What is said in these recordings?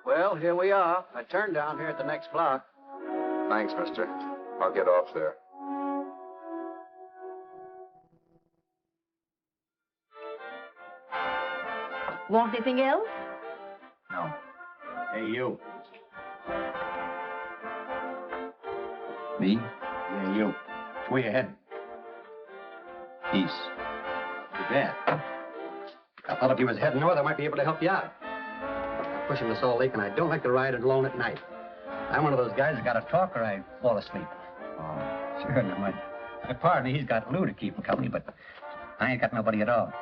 Well, here we are. I turned down here at the next block. Thanks, mister. I'll get off there. Want anything else? No. Hey, you. Me? Yeah, you. Which way you heading? East. Too bad. I thought if you was heading north, I might be able to help you out. I'm pushing the Salt Lake, and I don't like to ride it alone at night. I'm one of those guys that got to talk or I fall asleep. Oh. Sure, no, my partner, he's got Lou to keep him company, but I ain't got nobody at all.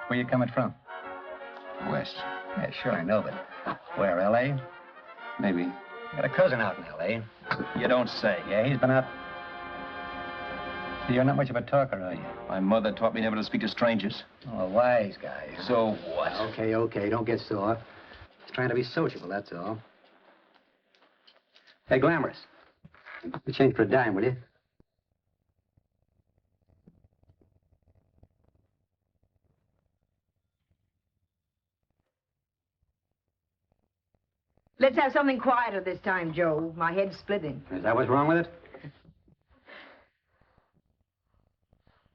Where you coming from? West. Yeah, sure, I know, but where, L.A.? Maybe. I got a cousin out in L.A. You don't say. Yeah, he's been out. You're not much of a talker, are you? My mother taught me never to speak to strangers. Oh, a wise guy. So what? Okay, don't get sore. Just trying to be sociable, that's all. Hey, Glamorous. You change for a dime, will you? Let's have something quieter this time, Joe. My head's splitting. Is that what's wrong with it?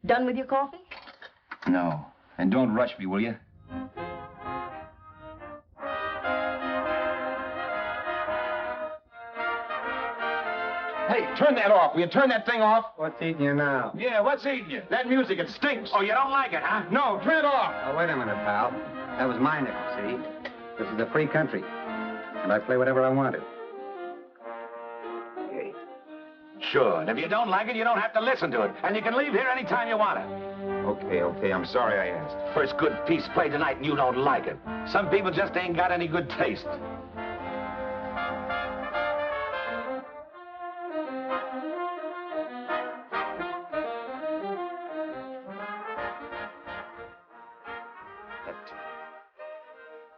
Done with your coffee? No. And don't rush me, will you? Hey, turn that off. Will you turn that thing off? What's eating you now? Yeah, what's eating you? That music, it stinks. Oh, you don't like it, huh? No, turn it off. Oh, wait a minute, pal. That was my nickel, see? This is a free country, and I play whatever I want to. Hey. Sure, and if you don't like it, you don't have to listen to it. And you can leave here anytime you want to. Okay, I'm sorry I asked. First good piece played tonight and you don't like it. Some people just ain't got any good taste.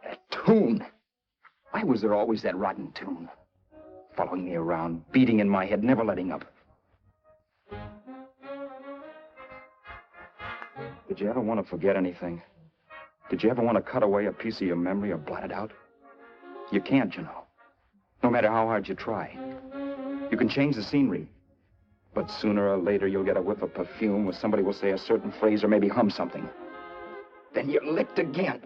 That tune. Why was there always that rotten tune? Following me around, beating in my head, never letting up. Did you ever want to forget anything? Did you ever want to cut away a piece of your memory or blot it out? You can't, you know. No matter how hard you try. You can change the scenery. But sooner or later, you'll get a whiff of perfume or somebody will say a certain phrase or maybe hum something. Then you're licked again.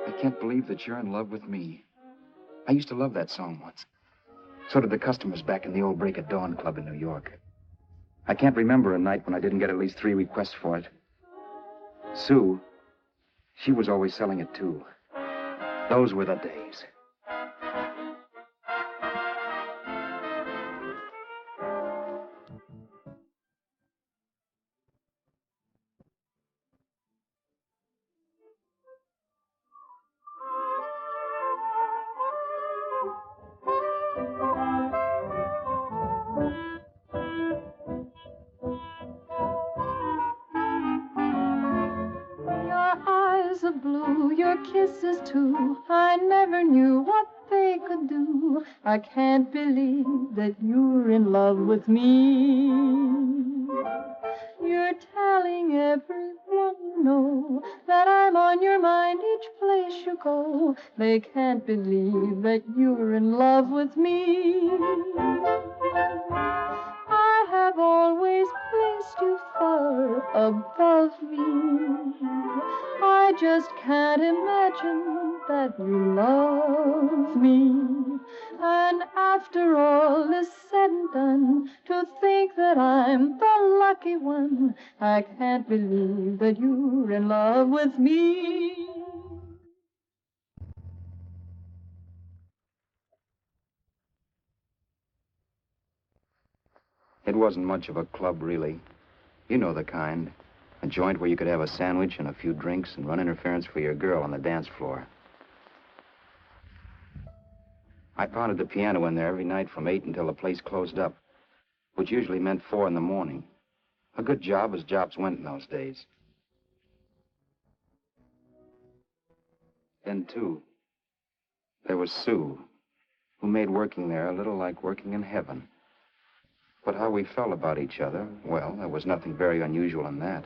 I can't believe that you're in love with me. I used to love that song once. So did the customers back in the old Break of Dawn Club in New York. I can't remember a night when I didn't get at least 3 requests for it. Sue, she was always selling it too. Those were the days. Kisses too, I never knew what they could do. I can't believe that you're in love with me. You're telling everyone you know that I'm on your mind each place you go. They can't believe that you're in love with me. I have always placed you far above me. I just can't imagine that you love me. And after all is said and done, to think that I'm the lucky one, I can't believe that you're in love with me. It wasn't much of a club, really. You know the kind. A joint where you could have a sandwich and a few drinks and run interference for your girl on the dance floor. I pounded the piano in there every night from 8 until the place closed up, which usually meant 4 in the morning. A good job as jobs went in those days. Then, too, there was Sue, who made working there a little like working in heaven. But how we felt about each other, well, there was nothing very unusual in that.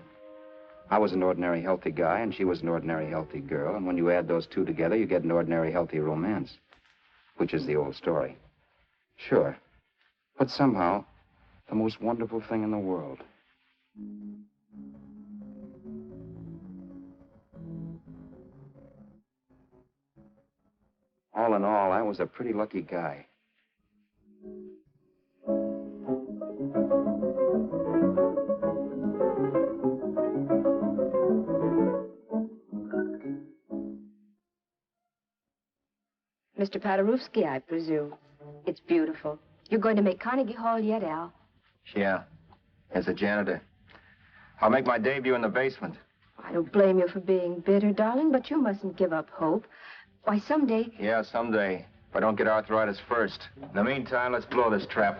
I was an ordinary healthy guy, and she was an ordinary healthy girl, and when you add those two together, you get an ordinary healthy romance, which is the old story. Sure. But somehow, the most wonderful thing in the world. All in all, I was a pretty lucky guy. Mr. Paderewski, I presume. It's beautiful. You're going to make Carnegie Hall yet, Al? Yeah, as a janitor. I'll make my debut in the basement. I don't blame you for being bitter, darling, but you mustn't give up hope. Why, someday... Yeah, someday. If I don't get arthritis first. In the meantime, let's blow this trap.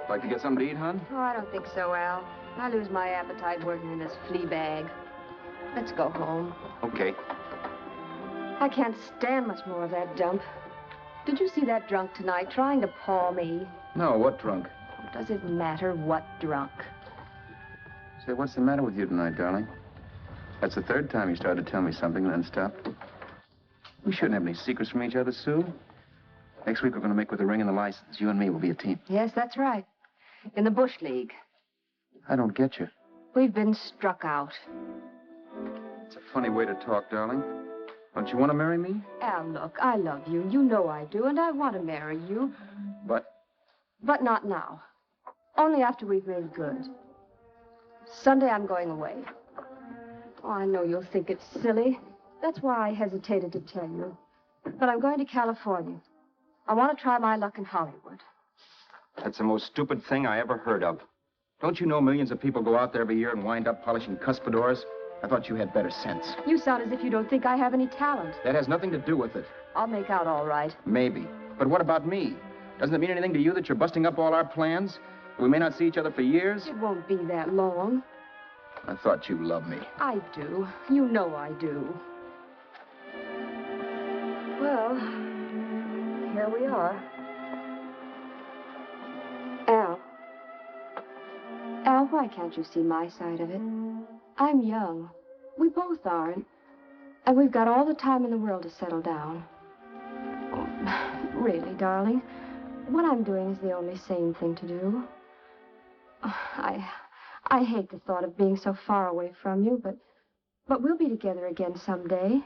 Like to get something to eat, hon? Oh, I don't think so, Al. I lose my appetite working in this flea bag. Let's go home. Okay. I can't stand much more of that dump. Did you see that drunk tonight trying to paw me? No, what drunk? Does it matter what drunk? Say, what's the matter with you tonight, darling? That's the third time you started to tell me something and then stopped. We shouldn't have any secrets from each other, Sue. Next week, we're going to make with the ring and the license. You and me will be a team. Yes, that's right. In the Bush League. I don't get you. We've been struck out. It's a funny way to talk, darling. Don't you want to marry me? Al, look, I love you. You know I do, and I want to marry you. But not now. Only after we've made good. Sunday, I'm going away. Oh, I know you'll think it's silly. That's why I hesitated to tell you. But I'm going to California. I want to try my luck in Hollywood. that's the most stupid thing I ever heard of. Don't you know millions of people go out there every year and wind up polishing cuspidors? I thought you had better sense. You sound as if you don't think I have any talent. That has nothing to do with it. I'll make out all right. Maybe. But what about me? Doesn't it mean anything to you that you're busting up all our plans? We may not see each other for years? It won't be that long. I thought you loved me. I do. You know I do. Well, here we are. Al, why can't you see my side of it? I'm young. We both are, and we've got all the time in the world to settle down. Oh, really, darling, what I'm doing is the only sane thing to do. I hate the thought of being so far away from you, but we'll be together again someday.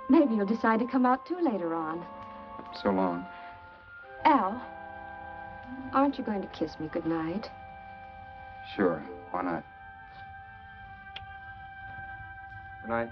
Maybe you'll decide to come out too later on. So long. Al, aren't you going to kiss me goodnight? Sure. Why not? Good night.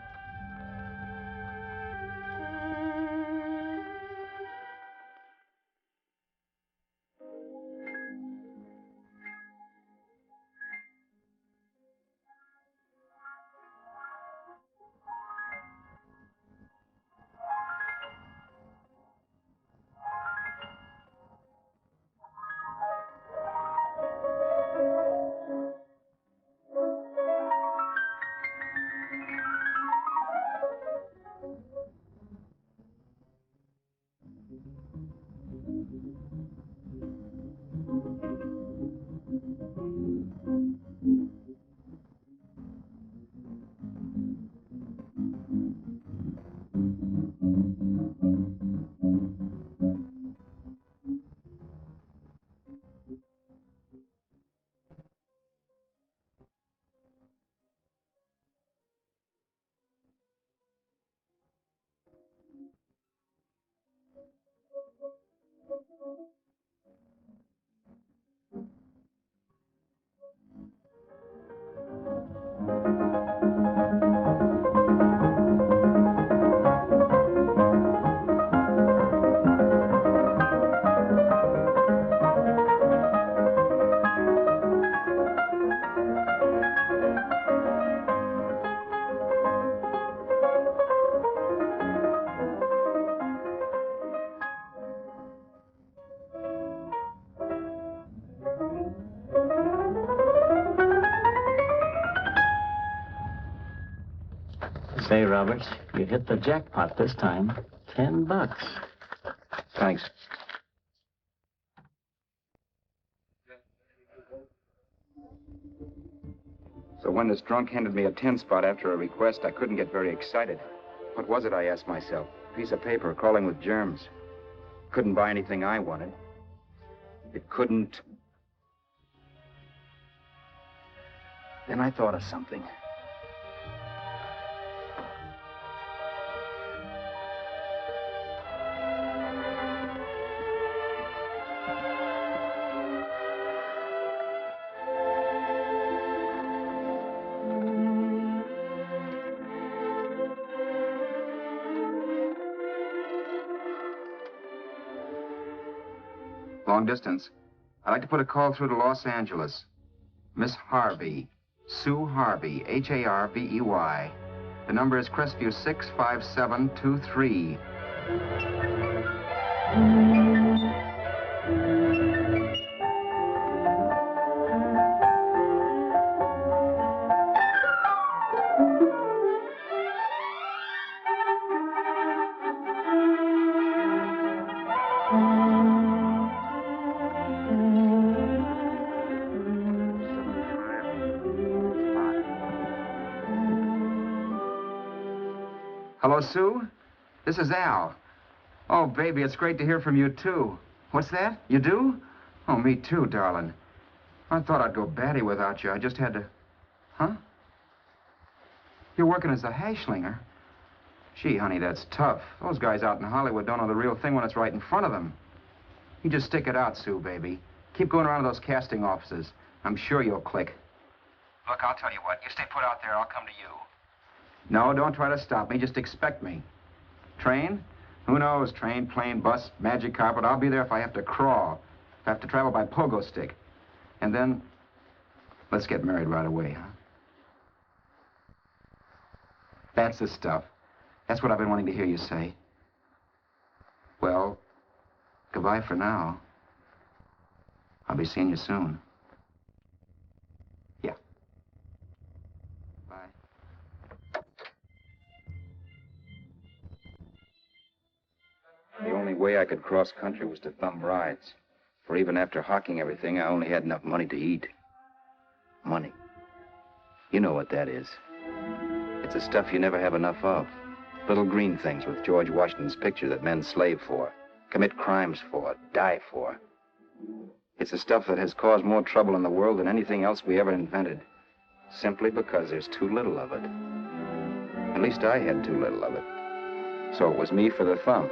Say, Roberts, you hit the jackpot this time. $10. Thanks. So when this drunk handed me a 10 spot after a request, I couldn't get very excited. What was it, I asked myself? A piece of paper crawling with germs. Couldn't buy anything I wanted. It couldn't... Then I thought of something. Long distance. I'd like to put a call through to Los Angeles. Miss Harvey. Sue Harvey. Harvey. The number is Crestview 65723. Hello, Sue? This is Al. Oh, baby, it's great to hear from you, too. What's that? You do? Oh, me too, darling. I thought I'd go batty without you. I just had to... Huh? You're working as a hashlinger? Gee, honey, that's tough. Those guys out in Hollywood don't know the real thing when it's right in front of them. You just stick it out, Sue, baby. Keep going around to those casting offices. I'm sure you'll click. Look, I'll tell you what. You stay put out there, I'll come to you. No, don't try to stop me. Just expect me. Train? Who knows? Train, plane, bus, magic carpet. I'll be there if I have to crawl. If I have to travel by pogo stick. And then, let's get married right away, huh? That's the stuff. That's what I've been wanting to hear you say. Well, goodbye for now. I'll be seeing you soon. Yeah. Bye. The only way I could cross country was to thumb rides. For even after hawking everything, I only had enough money to eat. Money. You know what that is. It's the stuff you never have enough of. Little green things with George Washington's picture that men slave for, commit crimes for, die for. It's the stuff that has caused more trouble in the world than anything else we ever invented. Simply because there's too little of it. At least I had too little of it. So it was me for the thumb.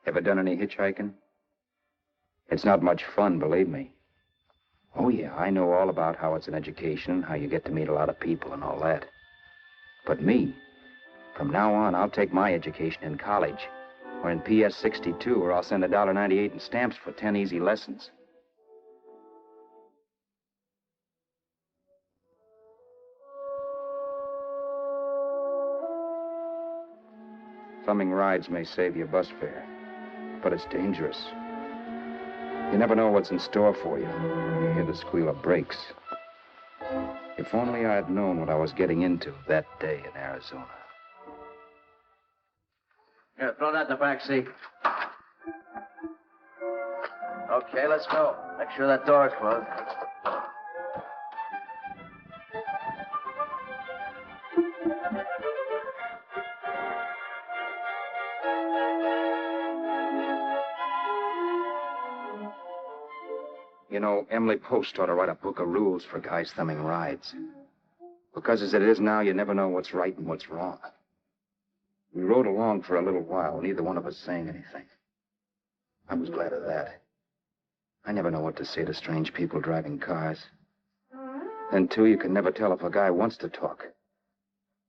Ever done any hitchhiking? It's not much fun, believe me. Oh, yeah, I know all about how it's an education, how you get to meet a lot of people and all that. But me, from now on, I'll take my education in college, or in PS 62, or I'll send $1.98 in stamps for 10 easy lessons. Thumbing rides may save you bus fare, but it's dangerous. You never know what's in store for you when you hear the squeal of brakes. If only I had known what I was getting into that day in Arizona. Here, throw that in the back seat. Okay, let's go. Make sure that door's closed. You know, Emily Post ought to write a book of rules for guys thumbing rides. Because as it is now, you never know what's right and what's wrong. We rode along for a little while, neither one of us saying anything. I was glad of that. I never know what to say to strange people driving cars. Then, too, you can never tell if a guy wants to talk.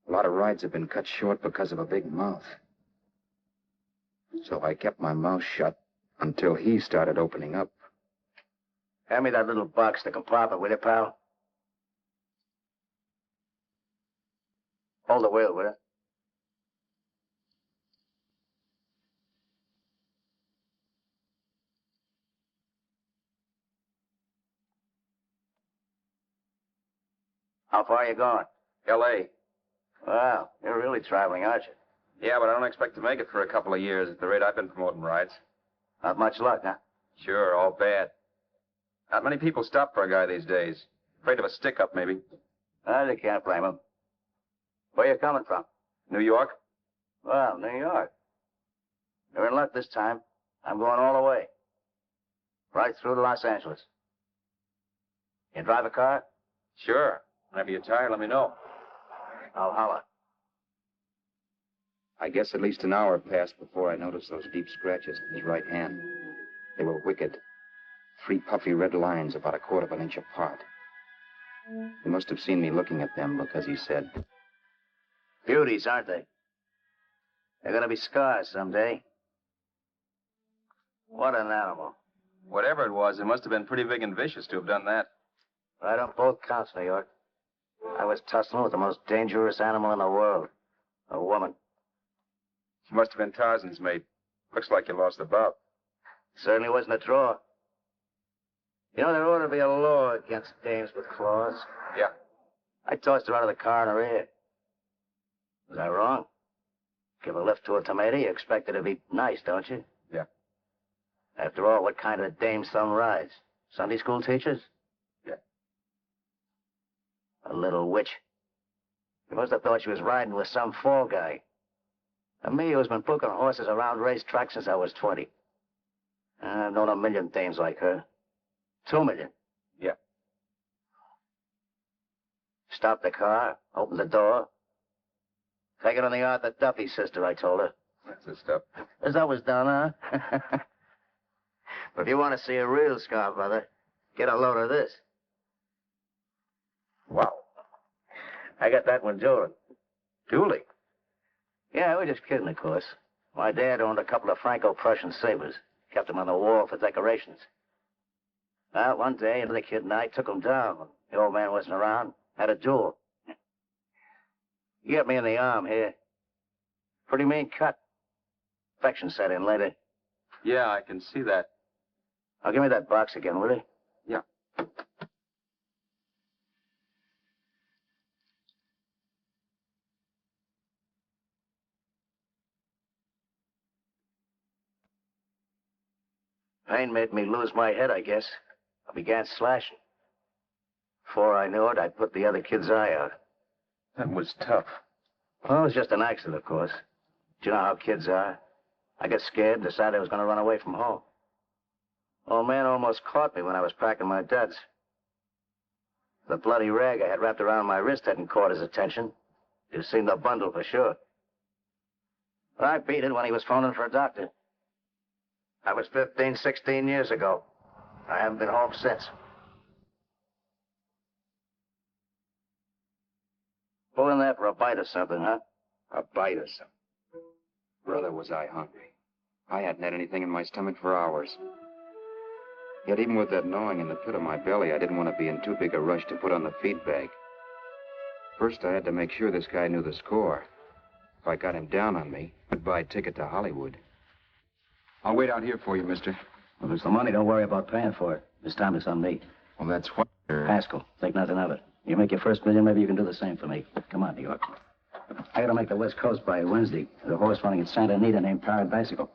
A lot of rides have been cut short because of a big mouth. So I kept my mouth shut until he started opening up. Hand me that little box, the compartment, will you, pal? Hold the wheel, will you? How far are you going? L.A. Well, you're really traveling, aren't you? Yeah, but I don't expect to make it for a couple of years at the rate I've been promoting rides. Not much luck, huh? Sure, all bad. Not many people stop for a guy these days. Afraid of a stick-up, maybe. Well, you can't blame him. Where you coming from? New York? Well, New York. You're in luck this time. I'm going all the way. Right through to Los Angeles. You drive a car? Sure. Whenever you're tired, let me know. I'll holler. I guess at least an hour passed before I noticed those deep scratches in his right hand. They were wicked. 3 puffy red lines about 1/4 of an inch apart. He must have seen me looking at them because he said, Beauties, aren't they? They're gonna be scars someday. What an animal. Whatever it was, it must have been pretty big and vicious to have done that. Right on both counts, New York. I was tussling with the most dangerous animal in the world. A woman. She must have been Tarzan's mate. Looks like you lost the bout. Certainly wasn't a draw. You know, there ought to be a law against dames with claws. Yeah. I tossed her out of the car in her ear. Was I wrong? Give a lift to a tomato, you expect her to be nice, don't you? Yeah. After all, what kind of dame some rides? Sunday school teachers? Yeah. A little witch. You must have thought she was riding with some fall guy. And me, who's been booking horses around racetracks since I was 20. I've known a million dames like her. 2 million. Yeah. Stop the car, open the door. Take it on the yard, the Duffy sister, I told her. That's the stuff. As that was done, huh? But if you want to see a real scar, brother, get a load of this. Wow. I got that one dueling. Dueling? Yeah, we're just kidding, of course. My dad owned a couple of Franco-Prussian sabers. Kept them on the wall for decorations. Well, one day, the kid and I took them down. When the old man wasn't around. Had a duel. He got me in the arm here. Pretty mean cut. Infection set in later. Yeah, I can see that. Now, give me that box again, will you? Yeah. Pain made me lose my head, I guess. I began slashing. Before I knew it, I'd put the other kid's eye out. That was tough. Well, it was just an accident, of course. Do you know how kids are? I got scared, decided I was going to run away from home. Old man almost caught me when I was packing my duds. The bloody rag I had wrapped around my wrist hadn't caught his attention. You've seen the bundle for sure. But I beat it when he was phoning for a doctor. That was 15, 16 years ago. I haven't been home since. Pull in there for a bite or something, huh? a bite or something. Brother, was I hungry. I hadn't had anything in my stomach for hours. Yet even with that gnawing in the pit of my belly, I didn't want to be in too big a rush to put on the feed bag. First, I had to make sure this guy knew the score. If I got him down on me, goodbye ticket to Hollywood. I'll wait out here for you, mister. Well, there's the money. Don't worry about paying for it. This time it's on me. Well, that's what... Pascal, think nothing of it. You make your first million, maybe you can do the same for me. Come on, New York. I gotta make the West Coast by Wednesday. There's a horse running in Santa Anita named Paradiesical.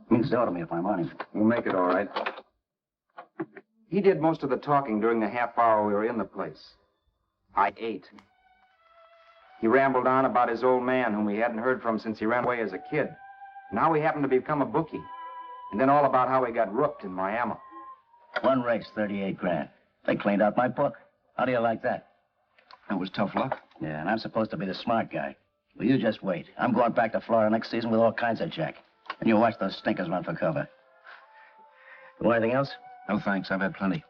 Means dough to me if I'm on him. We'll make it all right. He did most of the talking during the half hour we were in the place. I ate. He rambled on about his old man, whom we hadn't heard from since he ran away as a kid. Now he happened to become a bookie. And then all about how he got rooked in Miami. One race, 38 grand. They cleaned out my book. How do you like that? That was tough luck. Yeah, and I'm supposed to be the smart guy. Well, you just wait. I'm going back to Florida next season with all kinds of jack. And you watch those stinkers run for cover. You want anything else? No, thanks. I've had plenty.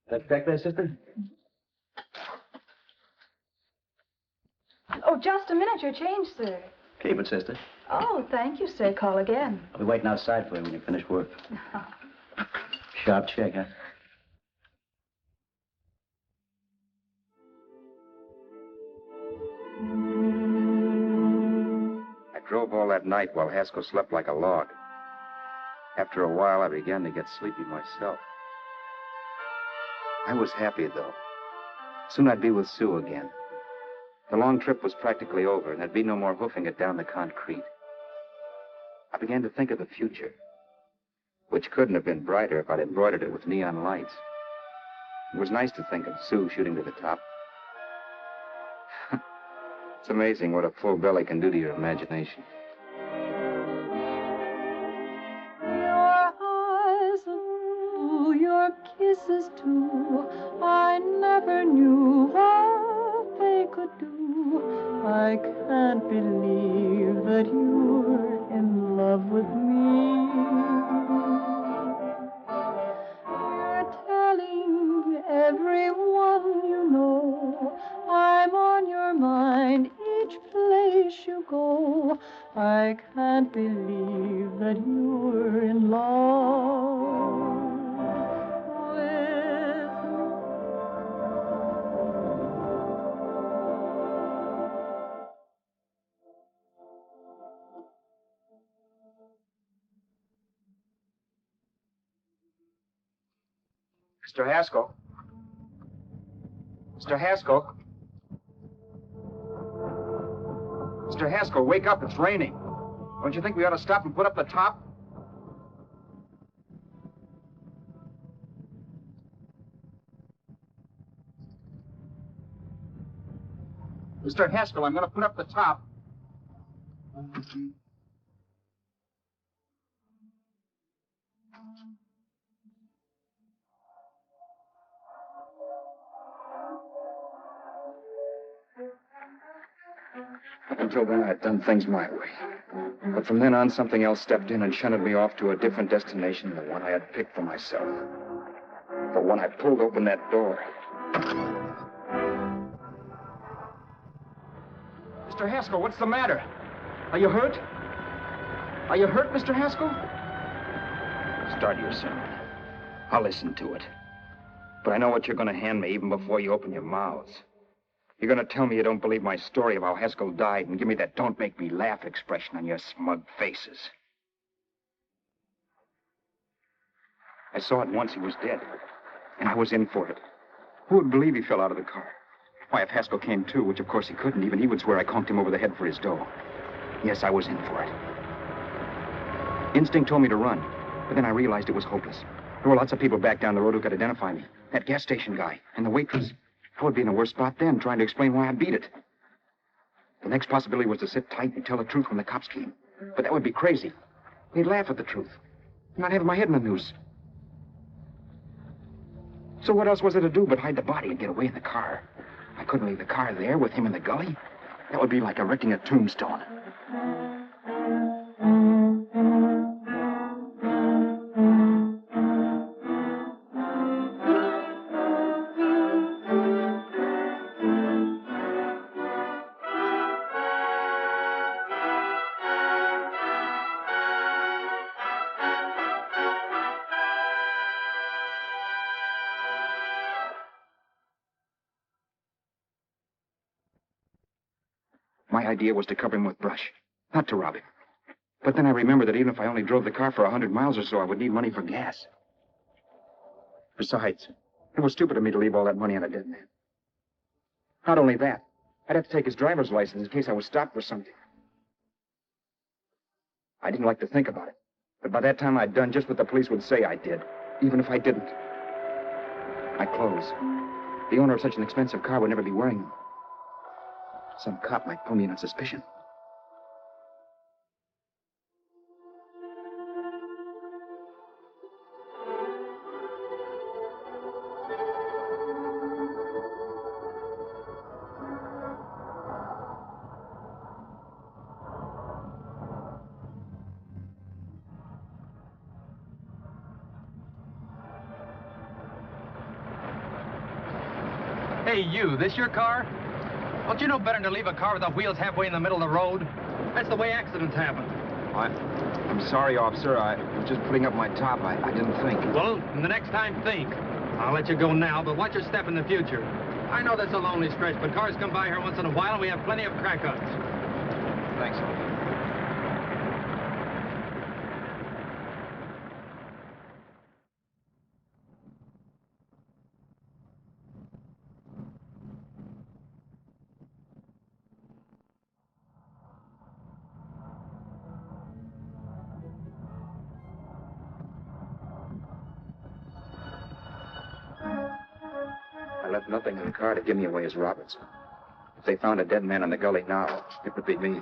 That check there, sister? Oh, just a minute. Your change, sir. Keep it, sister. Oh, thank you, sir. Call again. I'll be waiting outside for you when you finish work. Sharp check, huh? drove all that night while Haskell slept like a log. After a while, I began to get sleepy myself. I was happy, though. Soon I'd be with Sue again. The long trip was practically over, and there'd be no more hoofing it down the concrete. I began to think of the future, which couldn't have been brighter if I'd embroidered it with neon lights. It was nice to think of Sue shooting to the top. It's amazing what a full belly can do to your imagination. Your eyes of blue, your kisses too, I never knew what they could do. I can't believe that you're in love with me. You're telling everyone you know I'm on your mind each place you go. I can't believe that you're in love with me. Mr. Haskell? Mr. Haskell? Mr. Haskell, wake up. It's raining. Don't you think we ought to stop and put up the top? Mr. Haskell, I'm going to put up the top. Up until then, I had done things my way. But from then on, something else stepped in and shunted me off to a different destination than the one I had picked for myself. The one I pulled open that door. Mr. Haskell, what's the matter? Are you hurt? Are you hurt, Mr. Haskell? Start your sermon. I'll listen to it. But I know what you're going to hand me even before you open your mouths. You're going to tell me you don't believe my story of how Haskell died and give me that don't make me laugh expression on your smug faces. I saw at once he was dead, and I was in for it. Who would believe he fell out of the car? Why, if Haskell came too, which of course he couldn't, even he would swear I conked him over the head for his dough. Yes, I was in for it. Instinct told me to run, but then I realized it was hopeless. There were lots of people back down the road who could identify me. That gas station guy and the waitress. I would be in a worse spot then, trying to explain why I beat it. The next possibility was to sit tight and tell the truth when the cops came. But that would be crazy. They'd laugh at the truth. And I'd have my head in the noose. So what else was there to do but hide the body and get away in the car? I couldn't leave the car there with him in the gully. That would be like erecting a tombstone. My idea was to cover him with brush, not to rob him. But then I remembered that even if I only drove the car for 100 miles or so, I would need money for gas. Besides, it was stupid of me to leave all that money on a dead man. Not only that, I'd have to take his driver's license in case I was stopped for something. I didn't like to think about it, but by that time I'd done just what the police would say I did, even if I didn't. My clothes. The owner of such an expensive car would never be wearing them. Some cop might pull me in on suspicion. Hey, you, this your car? Don't you know better than to leave a car with the wheels halfway in the middle of the road? That's the way accidents happen. I'm sorry, officer. I was just putting up my top. I didn't think. Well, the next time, think. I'll let you go now, but watch your step in the future. I know that's a lonely stretch, but cars come by here once in a while, and we have plenty of crack-ups. Thanks. left nothing in the car to give me away as Roberts. If they found a dead man in the gully now, it would be me.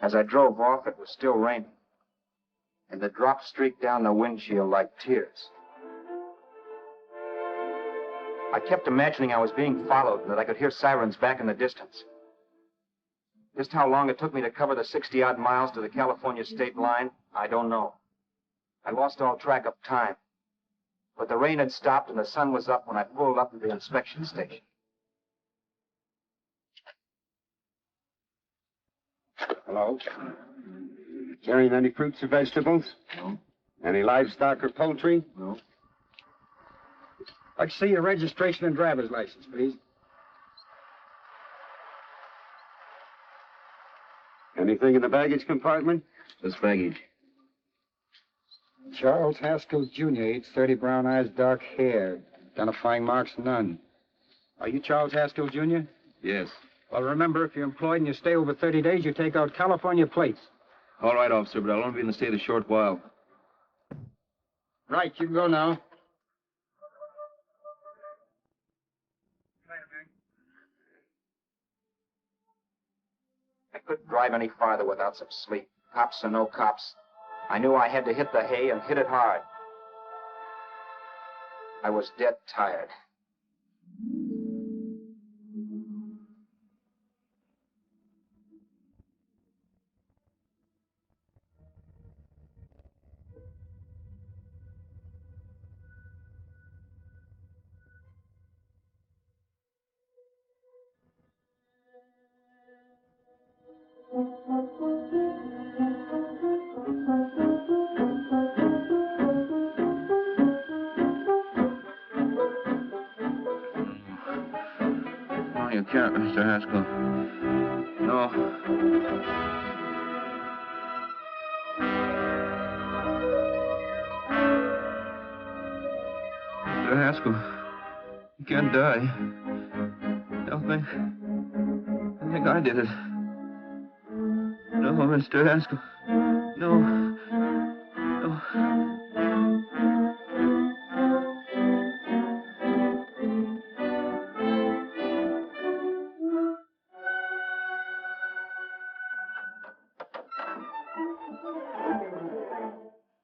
As I drove off, it was still raining, and the drops streaked down the windshield like tears. I kept imagining I was being followed and that I could hear sirens back in the distance. Just how long it took me to cover the 60-odd miles to the California state line, I don't know. I lost all track of time. But the rain had stopped and the sun was up when I pulled up to the inspection station. Hello? Carrying any fruits or vegetables? No. Any livestock or poultry? No. I'd see your registration and driver's license, please. Anything in the baggage compartment? Just baggage. Charles Haskell, Jr., age 30, brown eyes, dark hair. Identifying marks, none. Are you Charles Haskell, Jr.? Yes. Well, remember, if you're employed and you stay over 30 days, you take out California plates. All right, officer, but I'll only be in the state a short while. Right, you can go now. I couldn't drive any farther without some sleep. Cops or no cops, I knew I had to hit the hay and hit it hard. I was dead tired. No, you can't, Mr. Haskell. No. Mr. Haskell, you can't die. I think I did it. No, Mr. Haskell. No. No.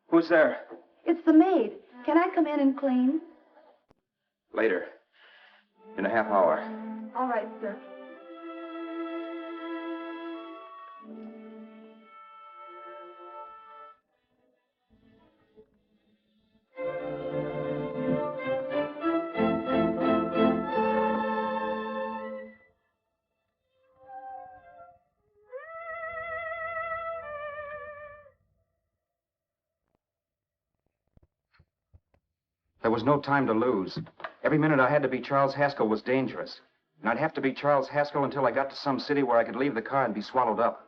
Who's there? It's the maid. Can I come in and clean? Later. In a half hour. All right, sir. There was no time to lose. Every minute I had to be Charles Haskell was dangerous. And I'd have to be Charles Haskell until I got to some city where I could leave the car and be swallowed up.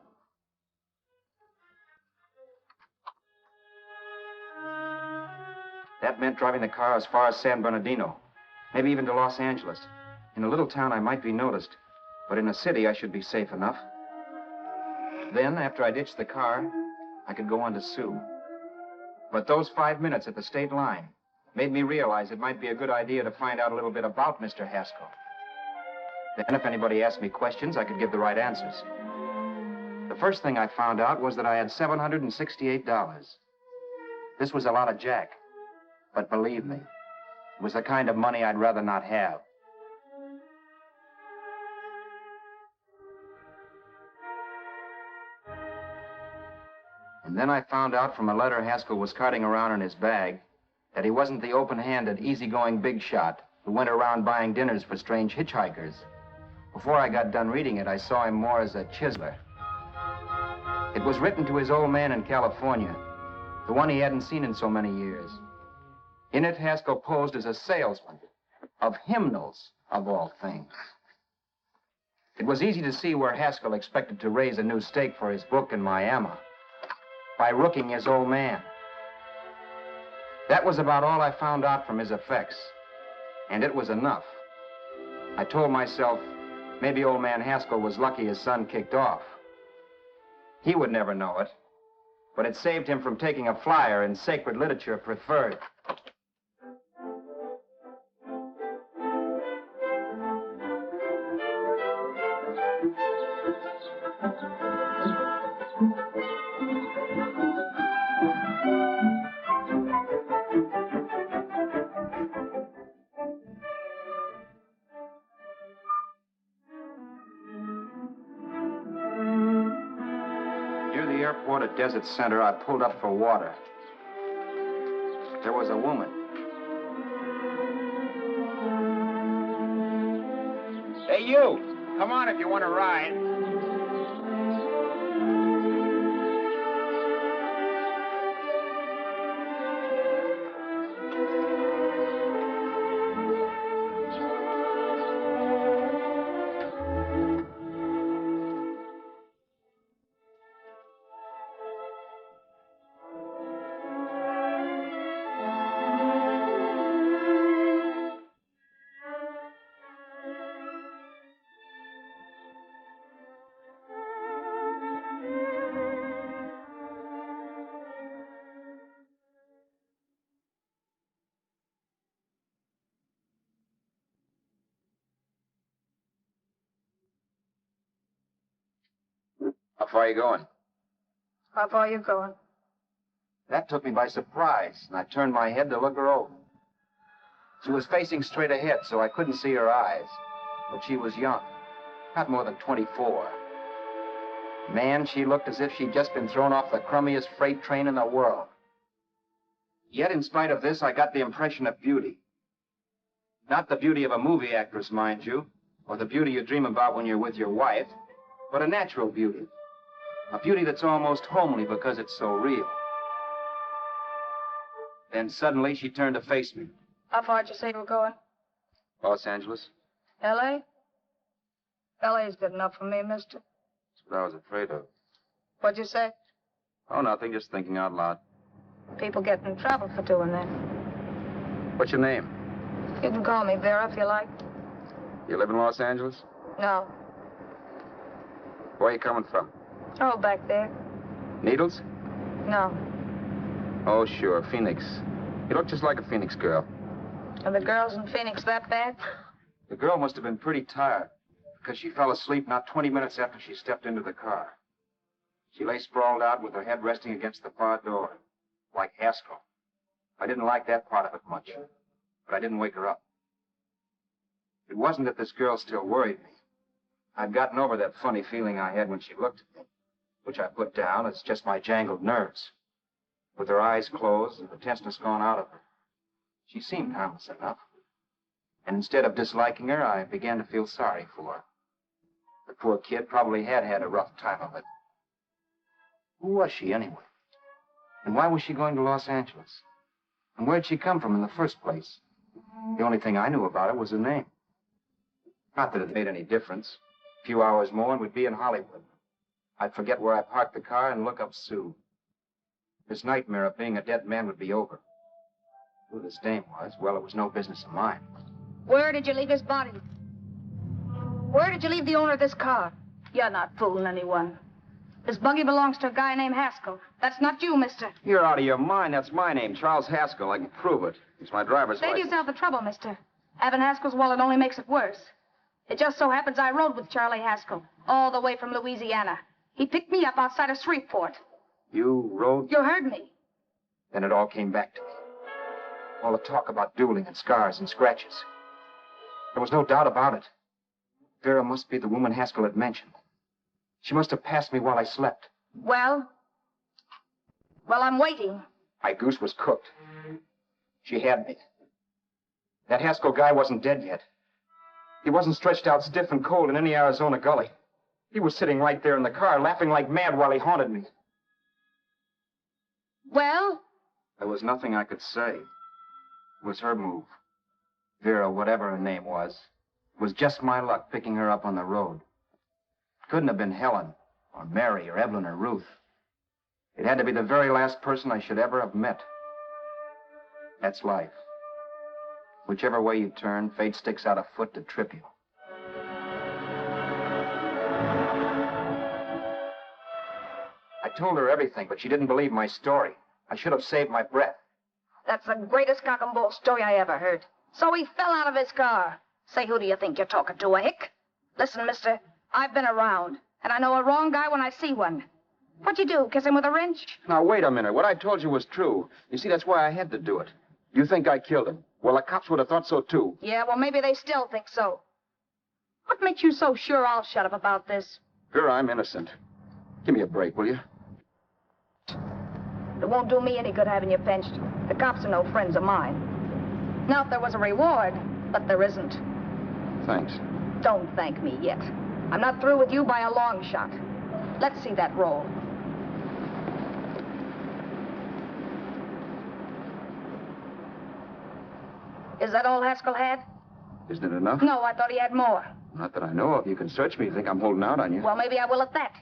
That meant driving the car as far as San Bernardino, maybe even to Los Angeles. In a little town, I might be noticed, but in a city, I should be safe enough. Then, after I ditched the car, I could go on to Sue. But those 5 minutes at the state line made me realize it might be a good idea to find out a little bit about Mr. Haskell. Then, if anybody asked me questions, I could give the right answers. The first thing I found out was that I had $768. This was a lot of jack. But believe me, it was the kind of money I'd rather not have. And then I found out from a letter Haskell was carting around in his bag that he wasn't the open-handed, easygoing big shot who went around buying dinners for strange hitchhikers. Before I got done reading it, I saw him more as a chiseler. It was written to his old man in California, the one he hadn't seen in so many years. In it, Haskell posed as a salesman of hymnals, of all things. It was easy to see where Haskell expected to raise a new stake for his book in Miami by rooking his old man. That was about all I found out from his effects, and it was enough. I told myself maybe old man Haskell was lucky his son kicked off. He would never know it, but it saved him from taking a flyer in sacred literature preferred. At Desert Center, I pulled up for water. There was a woman. Hey, you! Come on if you want to ride. How far are you going? How far are you going? That took me by surprise, and I turned my head to look her over. She was facing straight ahead, so I couldn't see her eyes. But she was young, not more than 24. Man, she looked as if she'd just been thrown off the crummiest freight train in the world. Yet, in spite of this, I got the impression of beauty. Not the beauty of a movie actress, mind you, or the beauty you dream about when you're with your wife, but a natural beauty. A beauty that's almost homely because it's so real. Then suddenly she turned to face me. How far did you say you were going? Los Angeles? L.A.? L.A.'s good enough for me, mister. That's what I was afraid of. What'd you say? Oh, nothing, just thinking out loud. People get in trouble for doing that. What's your name? You can call me Vera if you like. You live in Los Angeles? No. Where are you coming from? Oh, back there. Needles? No. Oh, sure, Phoenix. You look just like a Phoenix girl. Are the girls in Phoenix that bad? The girl must have been pretty tired, because she fell asleep not 20 minutes after she stepped into the car. She lay sprawled out with her head resting against the bar door, like Haskell. I didn't like that part of it much, but I didn't wake her up. It wasn't that this girl still worried me. I'd gotten over that funny feeling I had when she looked at me, which I put down as just my jangled nerves. With her eyes closed and the tenseness gone out of her, she seemed harmless enough. And instead of disliking her, I began to feel sorry for her. The poor kid probably had had a rough time of it. Who was she, anyway? And why was she going to Los Angeles? And where'd she come from in the first place? The only thing I knew about her was her name. Not that it made any difference. A few hours more and we'd be in Hollywood. I'd forget where I parked the car and look up Sue. This nightmare of being a dead man would be over. Who this dame was, well, it was no business of mine. Where did you leave his body? Where did you leave the owner of this car? You're not fooling anyone. This buggy belongs to a guy named Haskell. That's not you, mister. You're out of your mind. That's my name, Charles Haskell. I can prove it. It's my driver's Save license. yourself the trouble, mister. Having Haskell's wallet only makes it worse. It just so happens I rode with Charlie Haskell, all the way from Louisiana. He picked me up outside of Shreveport. You rode? You heard me. Then it all came back to me. All the talk about dueling and scars and scratches. There was no doubt about it. Vera must be the woman Haskell had mentioned. She must have passed me while I slept. Well, I'm waiting. My goose was cooked. She had me. That Haskell guy wasn't dead yet. He wasn't stretched out stiff and cold in any Arizona gully. He was sitting right there in the car, laughing like mad while he haunted me. Well? There was nothing I could say. It was her move. Vera, whatever her name was, it was just my luck picking her up on the road. It couldn't have been Helen, or Mary, or Evelyn, or Ruth. It had to be the very last person I should ever have met. That's life. Whichever way you turn, fate sticks out a foot to trip you. I told her everything, but she didn't believe my story. I should have saved my breath. That's the greatest cock and bull story I ever heard. So he fell out of his car. Say, who do you think you're talking to, a hick? Listen, mister, I've been around, and I know a wrong guy when I see one. What'd you do, kiss him with a wrench? Now, wait a minute. What I told you was true. You see, that's why I had to do it. You think I killed him. Well, the cops would have thought so, too. Yeah, well, maybe they still think so. What makes you so sure I'll shut up about this? Vera, I'm innocent. Give me a break, will you? It won't do me any good having you pinched. The cops are no friends of mine. Now, if there was a reward, but there isn't. Thanks. Don't thank me yet. I'm not through with you by a long shot. Let's see that roll. Is that all Haskell had? Isn't it enough? No, I thought he had more. Not that I know of. You can search me. You think I'm holding out on you? Well, maybe I will at that.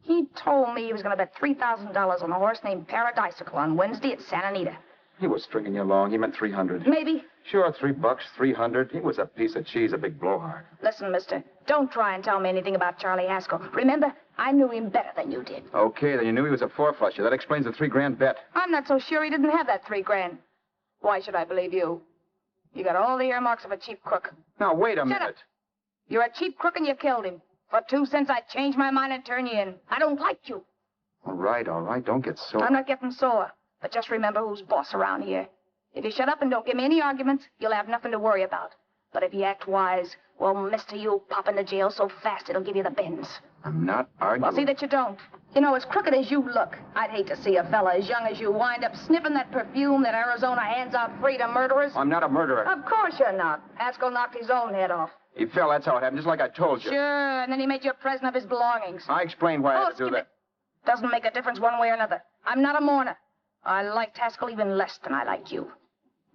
He told me he was going to bet $3,000 on a horse named Paradisical on Wednesday at Santa Anita. He was stringing you along. He meant 300. Maybe. Sure, $3, 300. He was a piece of cheese, a big blowhard. Listen, mister, don't try and tell me anything about Charlie Haskell. Remember, I knew him better than you did. Okay, then you knew he was a four-flusher. That explains the $3,000 bet. I'm not so sure he didn't have that $3,000. Why should I believe you? You got all the earmarks of a cheap crook. Now, wait a Shut minute. up. You're a cheap crook and you killed him. For 2 cents, I'd change my mind and turn you in. I don't like you. All right. Don't get sore. I'm not getting sore. But just remember who's boss around here. If you shut up and don't give me any arguments, you'll have nothing to worry about. But if you act wise, well, mister, you'll pop into jail so fast it'll give you the bends. I'm not arguing. Well, see that you don't. You know, as crooked as you look, I'd hate to see a fella as young as you wind up sniffing that perfume that Arizona hands out free to murderers. I'm not a murderer. Of course you're not. Haskell knocked his own head off. He fell. That's how it happened, just like I told you. Sure, and then he made you a present of his belongings. I explained why I had to do skip that. it. Doesn't make a difference one way or another. I'm not a mourner. I liked Haskell even less than I like you.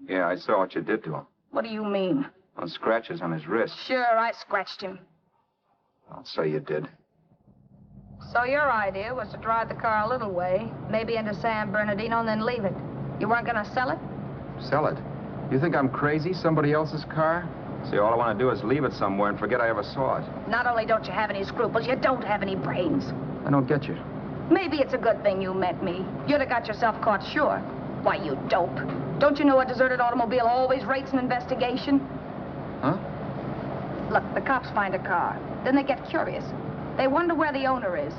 Yeah, I saw what you did to him. What do you mean? Those scratches on his wrist. Sure, I scratched him. I'll say you did. So your idea was to drive the car a little way, maybe into San Bernardino, and then leave it. You weren't going to sell it? Sell it? You think I'm crazy? Somebody else's car? See, all I want to do is leave it somewhere and forget I ever saw it. Not only don't you have any scruples, you don't have any brains. I don't get you. Maybe it's a good thing you met me. You'd have got yourself caught, sure. Why, you dope. Don't you know a deserted automobile always rates an investigation? Huh? Look, the cops find a car. Then they get curious. They wonder where the owner is.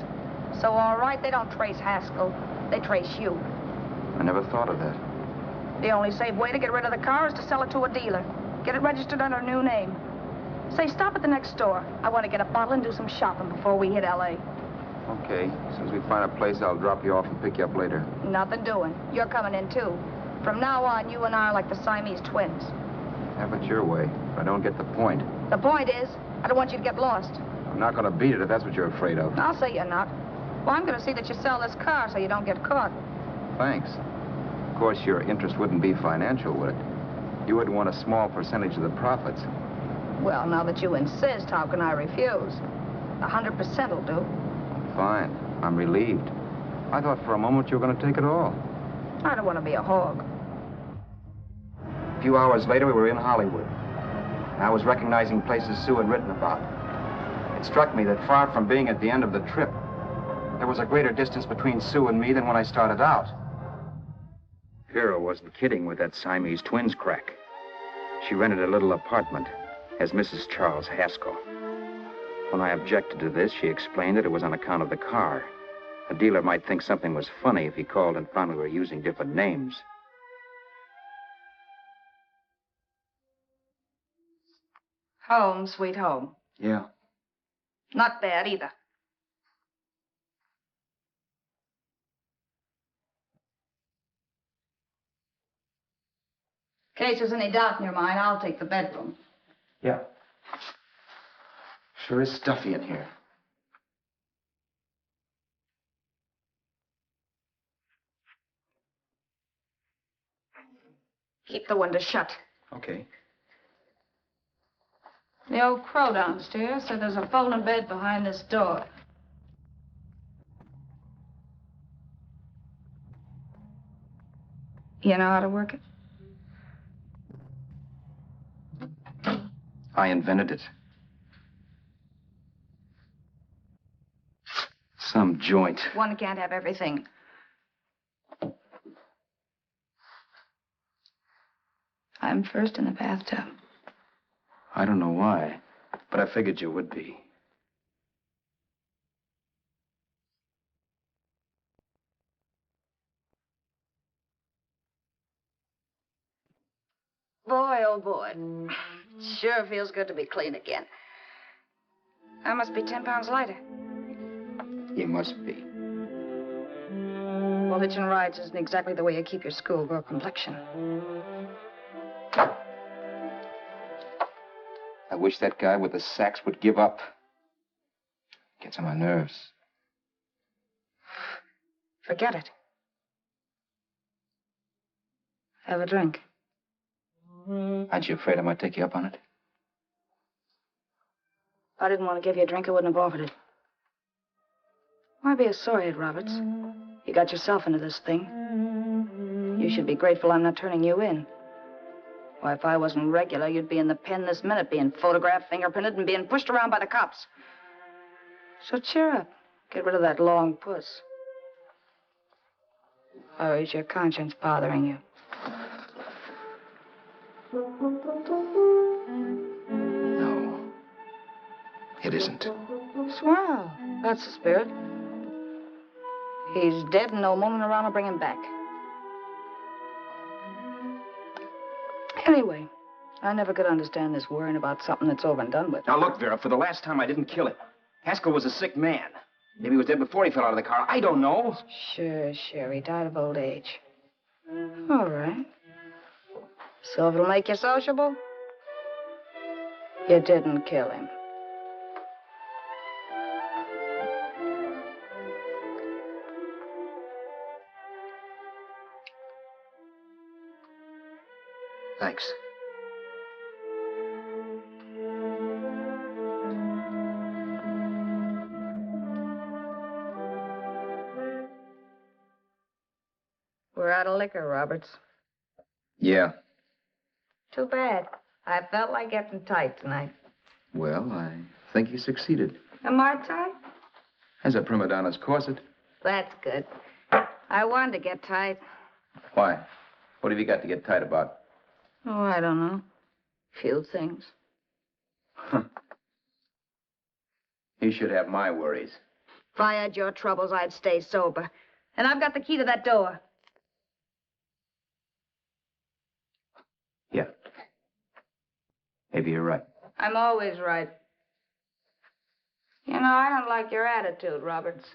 So, all right, they don't trace Haskell. They trace you. I never thought of that. The only safe way to get rid of the car is to sell it to a dealer. Get it registered under a new name. Say, stop at the next store. I want to get a bottle and do some shopping before we hit L.A. Okay. As soon as we find a place, I'll drop you off and pick you up later. Nothing doing. You're coming in, too. From now on, you and I are like the Siamese twins. Have it your way. I don't get the point. The point is, I don't want you to get lost. I'm not going to beat it if that's what you're afraid of. I'll say you're not. Well, I'm going to see that you sell this car so you don't get caught. Thanks. Of course, your interest wouldn't be financial, would it? You would want a small percentage of the profits. Well, now that you insist, how can I refuse? 100% will do. Fine. I'm relieved. I thought for a moment you were going to take it all. I don't want to be a hog. A few hours later, we were in Hollywood. I was recognizing places Sue had written about. It struck me that far from being at the end of the trip, there was a greater distance between Sue and me than when I started out. Vera wasn't kidding with that Siamese twins crack. She rented a little apartment as Mrs. Charles Haskell. When I objected to this, she explained that it was on account of the car. A dealer might think something was funny if he called and found we were using different names. Home, sweet home. Yeah. Not bad, either. In case there's any doubt in your mind, I'll take the bedroom. Yeah. Sure is stuffy in here. Keep the window shut. Okay. The old crow downstairs said there's a folding bed behind this door. You know how to work it? I invented it. Some joint. One can't have everything. I'm first in the bathtub. I don't know why, but I figured you would be. Boy, oh boy. Sure feels good to be clean again. I must be 10 pounds lighter. You must be. Well, hitching rides isn't exactly the way you keep your schoolgirl complexion. I wish that guy with the sacks would give up. Gets on my nerves. Forget it. Have a drink. Aren't you afraid I might take you up on it? If I didn't want to give you a drink, I wouldn't have offered it. Why be a sorehead, Roberts? You got yourself into this thing. You should be grateful I'm not turning you in. Why, if I wasn't regular, you'd be in the pen this minute, being photographed, fingerprinted, and being pushed around by the cops. So cheer up. Get rid of that long puss. Or is your conscience bothering you? No. It isn't. Swell. That's the spirit. He's dead and no woman around to bring him back. Anyway, I never could understand this worrying about something that's over and done with. Now, look, Vera, for the last time, I didn't kill him. Haskell was a sick man. Maybe he was dead before he fell out of the car. I don't know. Sure. He died of old age. All right. So if it'll make you sociable, you didn't kill him. Thanks. We're out of liquor, Roberts. Yeah. Too bad. I felt like getting tight tonight. Well, I think you succeeded. Am I tight? As a prima donna's corset. That's good. I wanted to get tight. Why? What have you got to get tight about? Oh, I don't know. Few things. You should have my worries. If I had your troubles, I'd stay sober. And I've got the key to that door. Yeah. Maybe you're right. I'm always right. You know, I don't like your attitude, Roberts.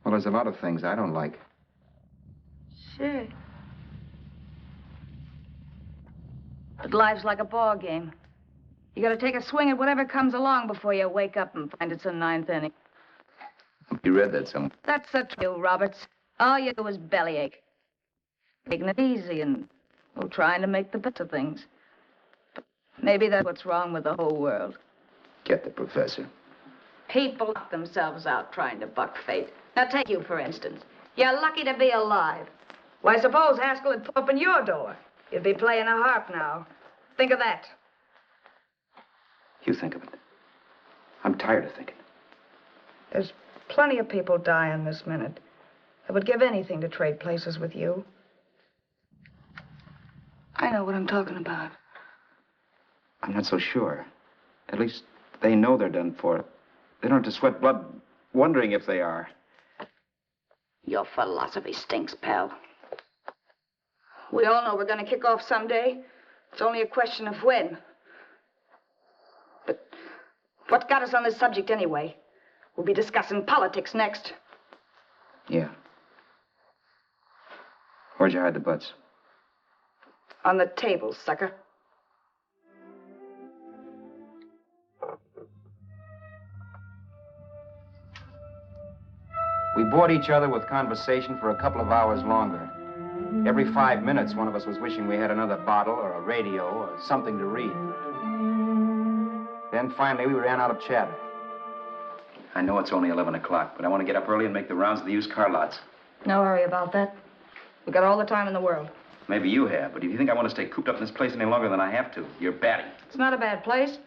Well, there's a lot of things I don't like. Sure. But life's like a ball game. You gotta take a swing at whatever comes along before you wake up and find it's a ninth inning. You read that somewhere. That's the truth, Roberts. All you do is bellyache. Taking it easy and, well, trying to make the best of things. But maybe that's what's wrong with the whole world. Get the professor. People knock themselves out trying to buck fate. Now, take you, for instance. You're lucky to be alive. Why, suppose Haskell had opened your door. You'd be playing a harp now. Think of that. You think of it. I'm tired of thinking. There's plenty of people dying this minute. I would give anything to trade places with you. I know what I'm talking about. I'm not so sure. At least they know they're done for. They don't have to sweat blood wondering if they are. Your philosophy stinks, pal. We all know we're going to kick off someday. It's only a question of when. But what got us on this subject anyway? We'll be discussing politics next. Yeah. Where'd you hide the butts? On the table, sucker. We bored each other with conversation for a couple of hours longer. Every 5 minutes, one of us was wishing we had another bottle or a radio or something to read. Then finally, we ran out of chatter. I know it's only 11 o'clock, but I want to get up early and make the rounds of the used car lots. No hurry about that. We've got all the time in the world. Maybe you have, but if you think I want to stay cooped up in this place any longer than I have to, you're batty. It's not a bad place.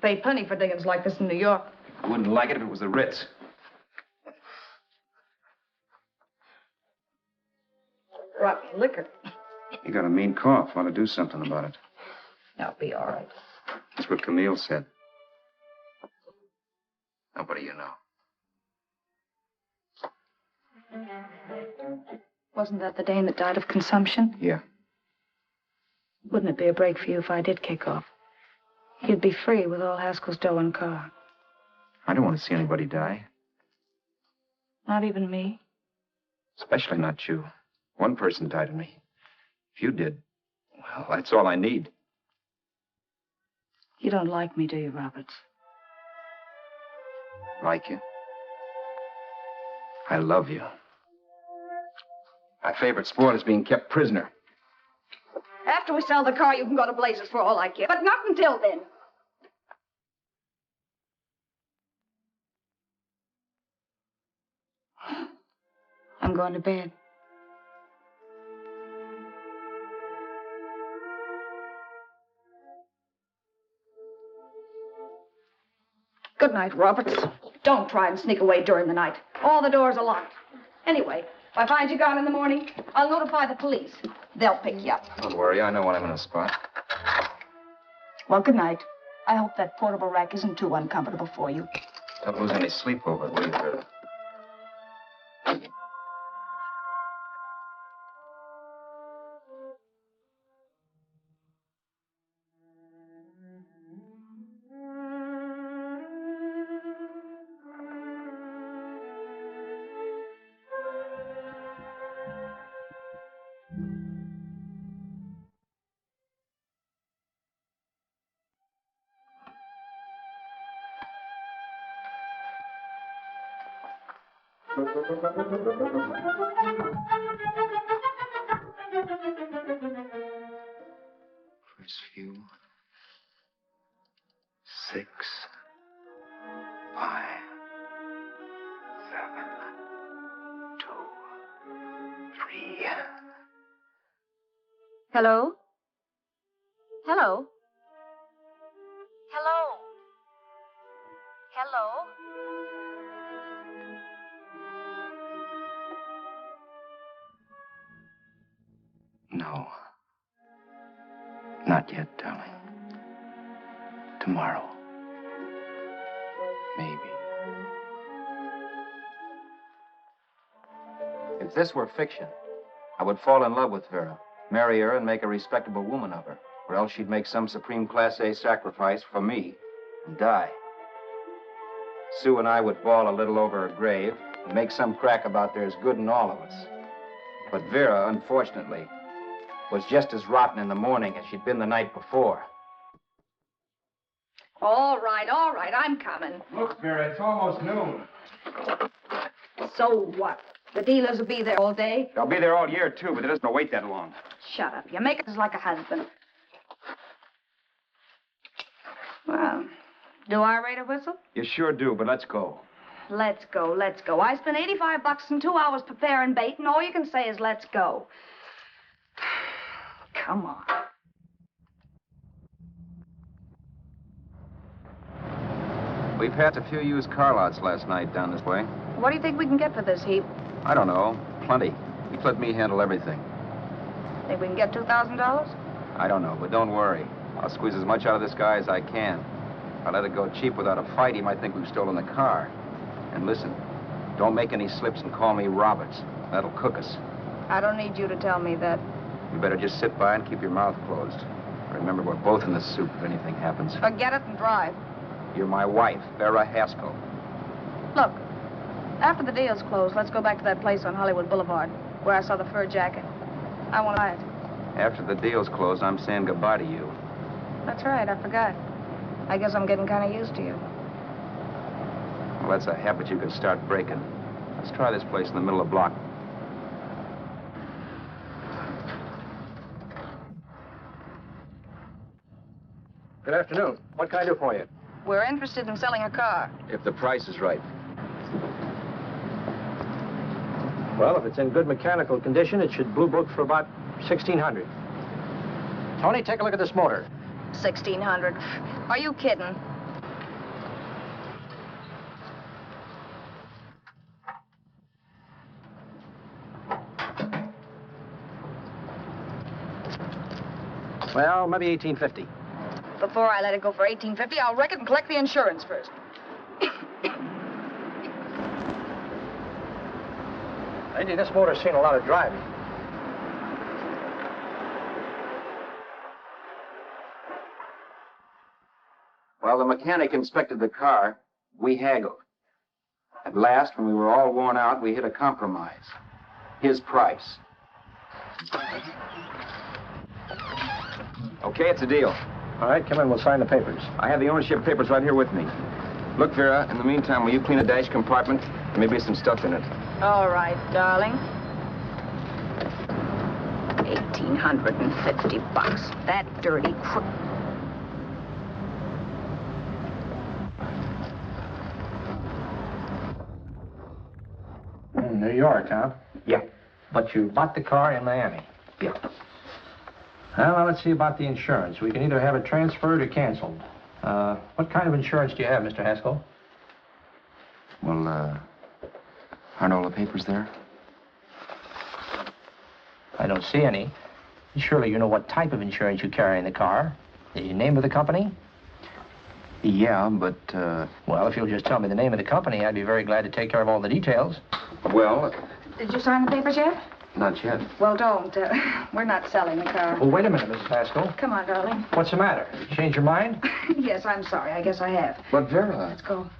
Pay plenty for diggings like this in New York. I wouldn't like it if it was the Ritz. rotten liquor. You got a mean cough. Want to do something about it. I'll be all right. That's what Camille said. Nobody you know. Wasn't that the dame that died of consumption? Yeah. Wouldn't it be a break for you if I did kick off? You'd be free with all Haskell's dough and car. I don't want to see anybody die. Not even me? Especially not you. One person died of me. If you did, well, that's all I need. You don't like me, do you, Roberts? Like you? I love you. My favorite sport is being kept prisoner. After we sell the car, you can go to blazes for all I care. But not until then. I'm going to bed. Good night, Roberts. Don't try and sneak away during the night. All the doors are locked. Anyway, if I find you gone in the morning, I'll notify the police. They'll pick you up. Don't worry, I know when I'm in a spot. Well, good night. I hope that portable rack isn't too uncomfortable for you. Don't lose any sleep over it, will you, Vera? First few. 6, 5, 7, 2, 3. Hello? Hello? Hello? Hello? No. Not yet, darling. Tomorrow. Maybe. If this were fiction, I would fall in love with Vera, marry her, and make a respectable woman of her. Or else she'd make some supreme Class A sacrifice for me and die. Sue and I would bawl a little over her grave and make some crack about there's good in all of us. But Vera, unfortunately, was just as rotten in the morning as she'd been the night before. All right, I'm coming. Look, Vera, it's almost noon. So what? The dealers will be there all day? They'll be there all year, too, but it doesn't wait that long. Shut up. You make it like a husband. Well, do I rate a whistle? You sure do, but let's go. Let's go, let's go. I spent $85 in 2 hours preparing bait, and all you can say is let's go. Come on. We passed a few used car lots last night down this way. What do you think we can get for this heap? I don't know. Plenty. Just let me handle everything. Think we can get $2,000? I don't know, but don't worry. I'll squeeze as much out of this guy as I can. If I let it go cheap without a fight, he might think we've stolen the car. And listen, don't make any slips and call me Roberts. That'll cook us. I don't need you to tell me that. You better just sit by and keep your mouth closed. Remember, we're both in the soup if anything happens. Forget it and drive. You're my wife, Vera Haskell. Look, after the deal's closed, let's go back to that place on Hollywood Boulevard where I saw the fur jacket. I want to buy it. After the deal's closed, I'm saying goodbye to you. That's right, I forgot. I guess I'm getting kind of used to you. Well, that's a habit you could start breaking. Let's try this place in the middle of the block. Good afternoon. What can I do for you? We're interested in selling a car. If the price is right. Well, if it's in good mechanical condition, it should blue book for about $1,600. Tony, take a look at this motor. 1,600. Are you kidding? Well, maybe 1850. Before I let it go for 1850, I'll wreck it and collect the insurance first. Lady, this motor's seen a lot of driving. While the mechanic inspected the car, we haggled. At last, when we were all worn out, we hit a compromise. His price. Okay, it's a deal. All right, come in, we'll sign the papers. I have the ownership papers right here with me. Look, Vera, in the meantime, will you clean a dash compartment? There may be some stuff in it. All right, darling. $1,850. That dirty crook. New York, huh? Yeah. But you bought the car in Miami? Yeah. Well, now let's see about the insurance. We can either have it transferred or canceled. What kind of insurance do you have, Mr. Haskell? Well, aren't all the papers there? I don't see any. Surely you know what type of insurance you carry in the car. The name of the company? Yeah, but, Well, if you'll just tell me the name of the company, I'd be very glad to take care of all the details. well, Did you sign the papers yet? not yet. Well, don't. We're not selling the car. Well, wait a minute, Mrs. Haskell. Come on, darling. What's the matter? You changed your mind? Yes, I'm sorry. I guess I have. But, Vera... Let's go.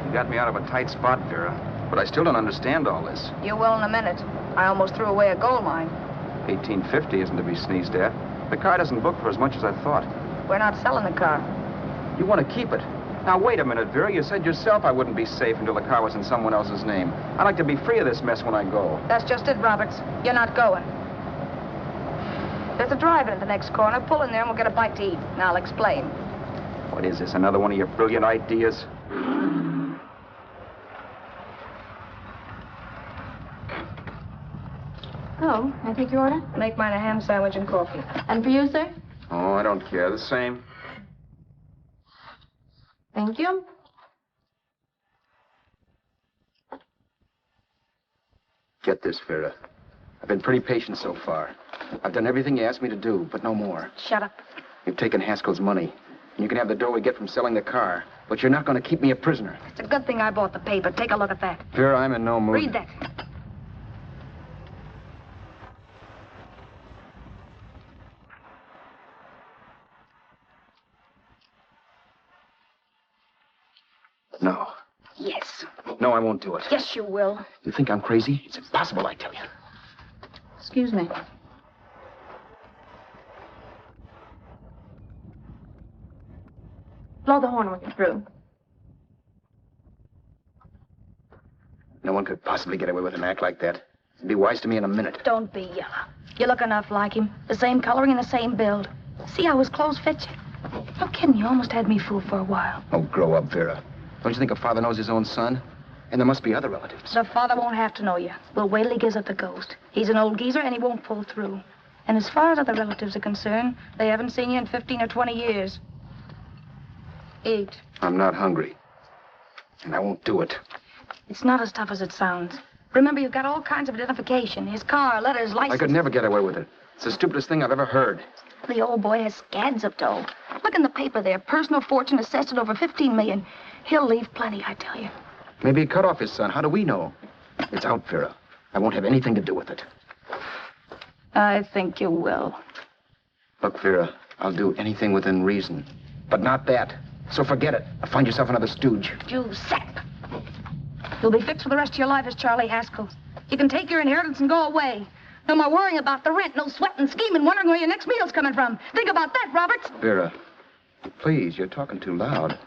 You got me out of a tight spot, Vera. But I still don't understand all this. You will in a minute. I almost threw away a gold mine. 1850 isn't to be sneezed at. The car doesn't book for as much as I thought. We're not selling the car. You want to keep it. Now, wait a minute, Vera. You said yourself I wouldn't be safe until the car was in someone else's name. I'd like to be free of this mess when I go. That's just it, Roberts. You're not going. There's a drive-in at the next corner. Pull in there and we'll get a bite to eat. And I'll explain. What is this, another one of your brilliant ideas? Oh, I take your order? Make mine a ham sandwich and coffee. And for you, sir? Oh, I don't care. The same. Thank you. Get this, Vera. I've been pretty patient so far. I've done everything you asked me to do, but no more. Shut up. You've taken Haskell's money, and you can have the dough we get from selling the car, but you're not going to keep me a prisoner. It's a good thing I bought the paper. Take a look at that. Vera, I'm in no mood. Read that. No. Yes. No, I won't do it. Yes, you will. You think I'm crazy? It's impossible, I tell you. Excuse me. Blow the horn when you're through. No one could possibly get away with an act like that. It'd be wise to me in a minute. Don't be yellow. You look enough like him. The same coloring and the same build. See how his clothes fit you? No kidding, you almost had me fooled for a while. Oh, grow up, Vera. Don't you think a father knows his own son? And there must be other relatives. The father won't have to know you. We'll wait till he gives up the ghost. He's an old geezer and he won't pull through. And as far as other relatives are concerned, they haven't seen you in 15 or 20 years. Eat. I'm not hungry. And I won't do it. It's not as tough as it sounds. Remember, you've got all kinds of identification. His car, letters, license. I could never get away with it. It's the stupidest thing I've ever heard. The old boy has scads of dough. Look in the paper there. Personal fortune assessed at over 15 million. He'll leave plenty, I tell you. Maybe he cut off his son. How do we know? It's out, Vera. I won't have anything to do with it. I think you will. Look, Vera, I'll do anything within reason. But not that. So forget it. Or find yourself another stooge. You sap. You'll be fixed for the rest of your life as Charlie Haskell. You can take your inheritance and go away. No more worrying about the rent, no sweating, scheming, wondering where your next meal's coming from. Think about that, Roberts. Vera, please, you're talking too loud.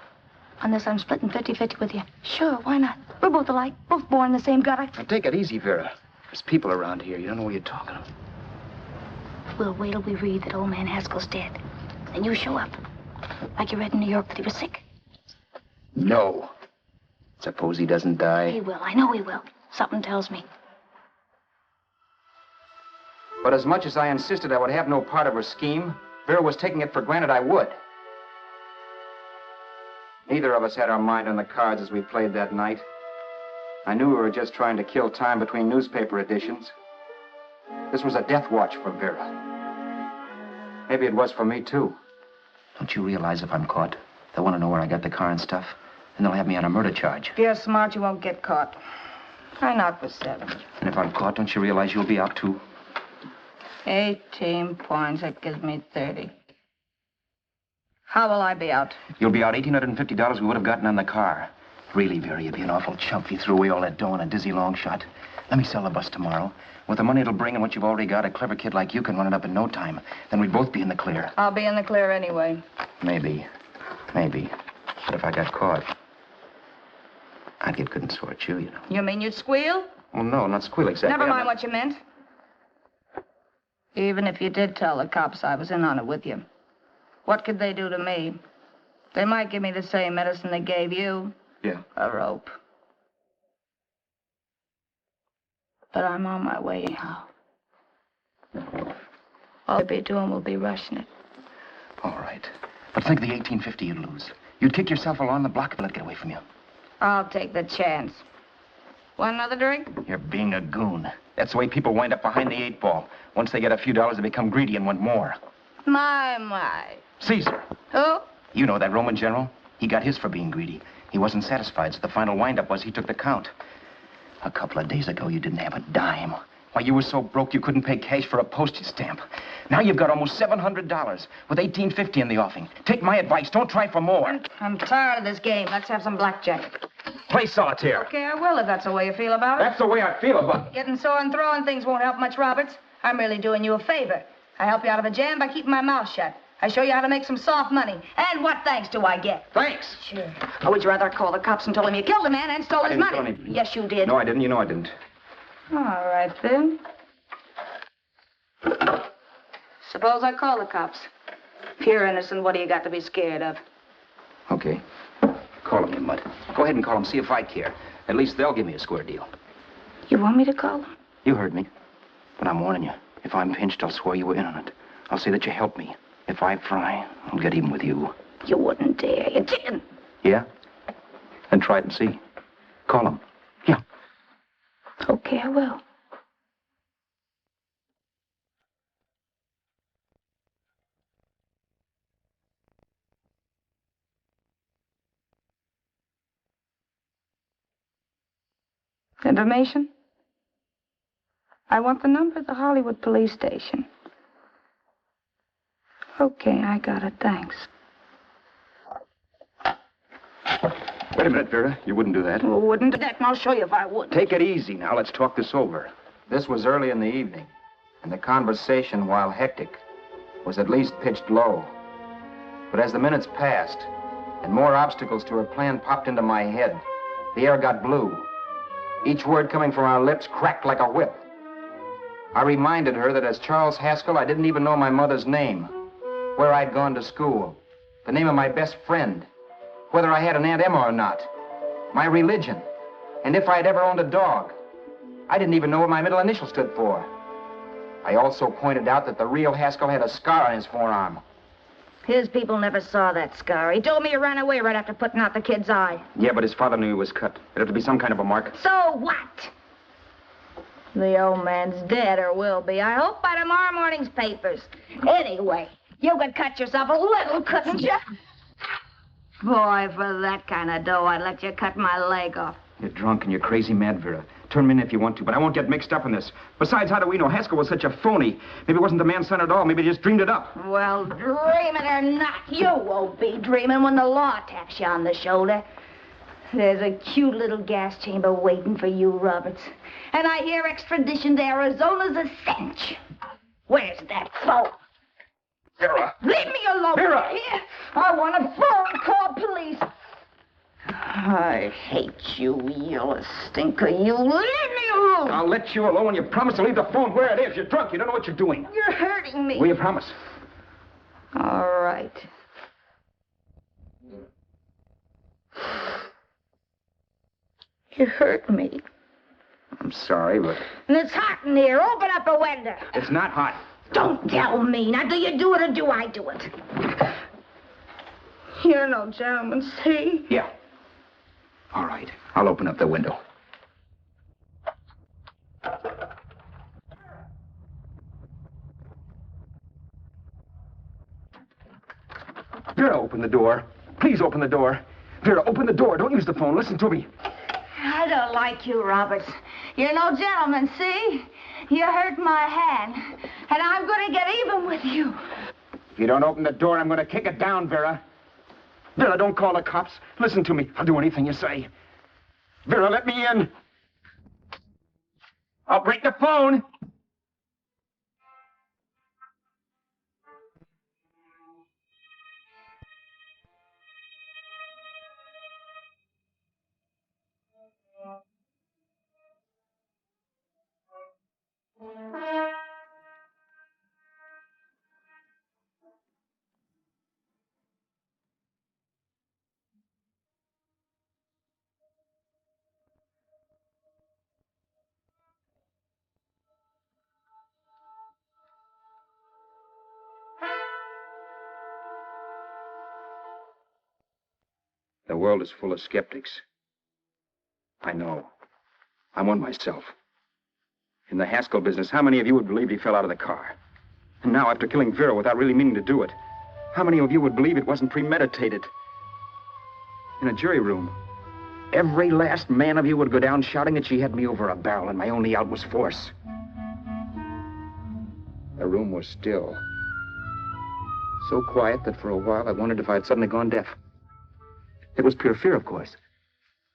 On this, I'm splitting 50-50 with you. Sure, why not? We're both alike, both born in the same gutter. Now, take it easy, Vera. There's people around here. You don't know what you're talking of. We'll wait till we read that old man Haskell's dead. Then you show up. Like you read in New York that he was sick. No. Suppose he doesn't die. He will. I know he will. Something tells me. But as much as I insisted I would have no part of her scheme, Vera was taking it for granted I would. Neither of us had our mind on the cards as we played that night. I knew we were just trying to kill time between newspaper editions. This was a death watch for Vera. Maybe it was for me, too. Don't you realize if I'm caught, they'll want to know where I got the car and stuff, and they'll have me on a murder charge. If you're smart, you won't get caught. I knock for 7. And if I'm caught, don't you realize you'll be out, too? 18 points. That gives me 30. How will I be out? You'll be out $1,850 we would have gotten on the car. Really, Vera, you'd be an awful chump if you threw away all that dough on a dizzy long shot. Let me sell the bus tomorrow. With the money it'll bring and what you've already got, a clever kid like you can run it up in no time. Then we'd both be in the clear. I'll be in the clear anyway. Maybe. But if I got caught, I'd get good and sore at you, you know. You mean you'd squeal? Oh, no, not squeal exactly. Never mind what you meant. Even if you did tell the cops I was in on it with you, what could they do to me? They might give me the same medicine they gave you. Yeah. A rope. But I'm on my way now. All they'll be doing will be rushing it. All right. But think of the $1,850 you'd lose. You'd kick yourself along the block if they let it get away from you. I'll take the chance. Want another drink? You're being a goon. That's the way people wind up behind the 8 ball. Once they get a few dollars, they become greedy and want more. My. Caesar. Who? You know that Roman general? He got his for being greedy. He wasn't satisfied, so the final wind-up was he took the count. A couple of days ago, you didn't have a dime. Why, you were so broke you couldn't pay cash for a postage stamp. Now you've got almost $700 with $1,850 in the offing. Take my advice. Don't try for more. I'm tired of this game. Let's have some blackjack. Play solitaire. Okay, I will if that's the way you feel about it. That's the way I feel about it. Getting sore and throwing things won't help much, Roberts. I'm really doing you a favor. I help you out of a jam by keeping my mouth shut. I show you how to make some soft money. And what thanks do I get? Thanks. Sure. Or would you rather call the cops and told him you killed a man and stole his money? Yes, you did. No, I didn't. You know I didn't. All right, then. Suppose I call the cops. If you're innocent, what do you got to be scared of? Okay. Call them, you mutt. Go ahead and call them, see if I care. At least they'll give me a square deal. You want me to call them? You heard me. But I'm warning you. If I'm pinched, I'll swear you were in on it. I'll say that you helped me. If I fry, I'll get even with you. You wouldn't dare. You're chicken. Yeah? Then try it and see. Call them. Yeah. Okay, I will. Information? I want the number of the Hollywood police station. Okay, I got it, thanks. Wait a minute, Vera. You wouldn't do that. Well, wouldn't do that, and I'll show you if I would. Take it easy now. Let's talk this over. This was early in the evening, and the conversation, while hectic, was at least pitched low. But as the minutes passed, and more obstacles to her plan popped into my head, the air got blue. Each word coming from our lips cracked like a whip. I reminded her that as Charles Haskell, I didn't even know my mother's name, where I'd gone to school, the name of my best friend, whether I had an Aunt Emma or not, my religion, and if I'd ever owned a dog. I didn't even know what my middle initial stood for. I also pointed out that the real Haskell had a scar on his forearm. His people never saw that scar. He told me he ran away right after putting out the kid's eye. Yeah, but his father knew he was cut. It'd have to be some kind of a mark. So what? The old man's dead, or will be. I hope by tomorrow morning's papers. Anyway, you could cut yourself a little, couldn't you? Boy, for that kind of dough, I'd let you cut my leg off. You're drunk and you're crazy mad, Vera. Turn me in if you want to, but I won't get mixed up in this. Besides, how do we know Haskell was such a phony? Maybe it wasn't the man's son at all. Maybe he just dreamed it up. Well, dreaming or not, you won't be dreaming when the law taps you on the shoulder. There's a cute little gas chamber waiting for you, Roberts. And I hear extradition to Arizona's a cinch. Where's that phone? Vera! Leave me alone. Vera! Here. I want a phone call, police. I hate you, you stinker. You leave me alone. I'll let you alone when you promise to leave the phone where it is. You're drunk. You don't know what you're doing. You're hurting me. Will you promise? All right. You hurt me. I'm sorry, but... And it's hot in here. Open up a window. It's not hot. Don't tell me. Now, do you do it or do I do it? You're no gentleman, see? Yeah. All right. I'll open up the window. Vera, open the door. Please open the door. Vera, open the door. Don't use the phone. Listen to me. I don't like you, Roberts. You're no gentleman, see? You hurt my hand, and I'm going to get even with you. If you don't open the door, I'm going to kick it down, Vera. Vera, don't call the cops. Listen to me. I'll do anything you say. Vera, let me in. I'll break the phone. The world is full of skeptics. I know. I'm one myself. In the Haskell business, how many of you would believe he fell out of the car? And now, after killing Vera without really meaning to do it, how many of you would believe it wasn't premeditated? In a jury room, every last man of you would go down shouting that she had me over a barrel and my only out was force. The room was still. So quiet that for a while I wondered if I had suddenly gone deaf. It was pure fear, of course.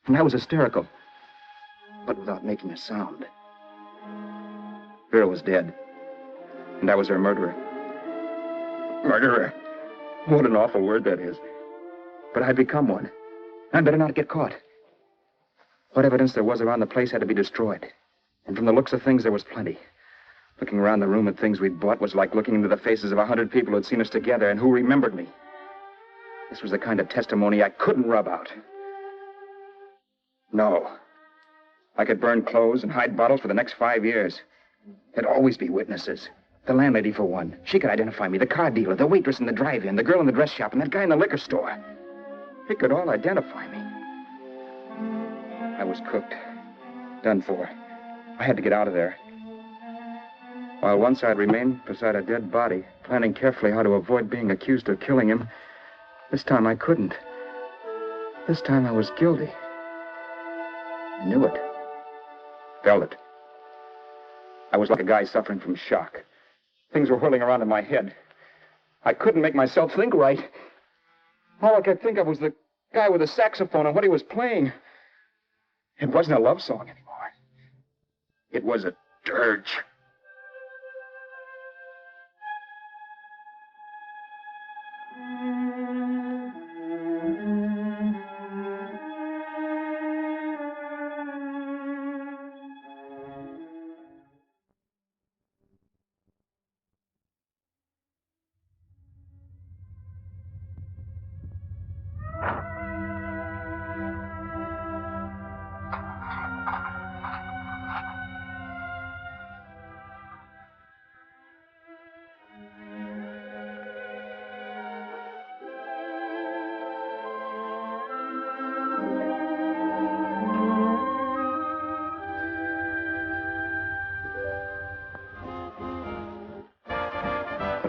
And I was hysterical, but without making a sound. Vera was dead, and I was her murderer. Murderer? What an awful word that is. But I'd become one. I'd better not get caught. What evidence there was around the place had to be destroyed. And from the looks of things, there was plenty. Looking around the room at things we'd bought was like looking into the faces of 100 people who had seen us together and who remembered me. This was the kind of testimony I couldn't rub out. No. I could burn clothes and hide bottles for the next 5 years. There'd always be witnesses. The landlady, for one. She could identify me. The car dealer, the waitress in the drive-in, the girl in the dress shop, and that guy in the liquor store. They could all identify me. I was cooked. Done for. I had to get out of there. While once I'd remained beside a dead body, planning carefully how to avoid being accused of killing him, this time I couldn't. This time I was guilty. I knew it. Felt it. I was like a guy suffering from shock. Things were whirling around in my head. I couldn't make myself think right. All I could think of was the guy with the saxophone and what he was playing. It wasn't a love song anymore. It was a dirge.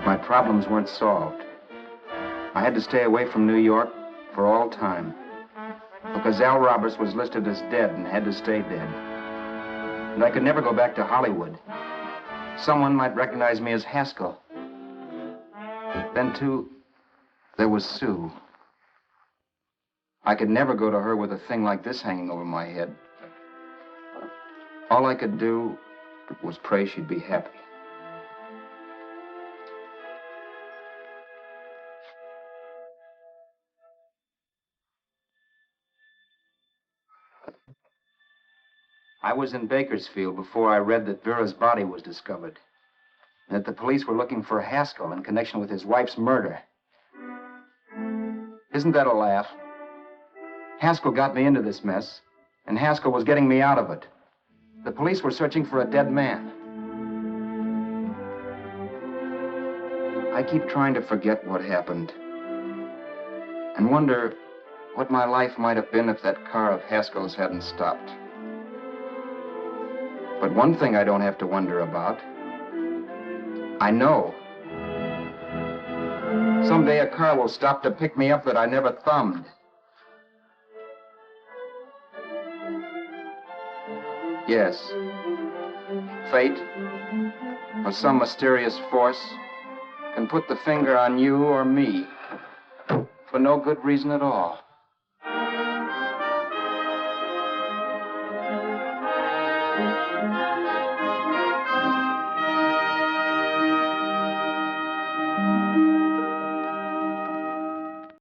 My problems weren't solved. I had to stay away from New York for all time. Because Al Roberts was listed as dead and had to stay dead. And I could never go back to Hollywood. Someone might recognize me as Haskell. Then, too, there was Sue. I could never go to her with a thing like this hanging over my head. All I could do was pray she'd be happy. I was in Bakersfield before I read that Vera's body was discovered, and that the police were looking for Haskell in connection with his wife's murder. Isn't that a laugh? Haskell got me into this mess, and Haskell was getting me out of it. The police were searching for a dead man. I keep trying to forget what happened, and wonder what my life might have been if that car of Haskell's hadn't stopped. But one thing I don't have to wonder about. I know. Someday a car will stop to pick me up that I never thumbed. Yes. Fate, or some mysterious force, can put the finger on you or me for no good reason at all.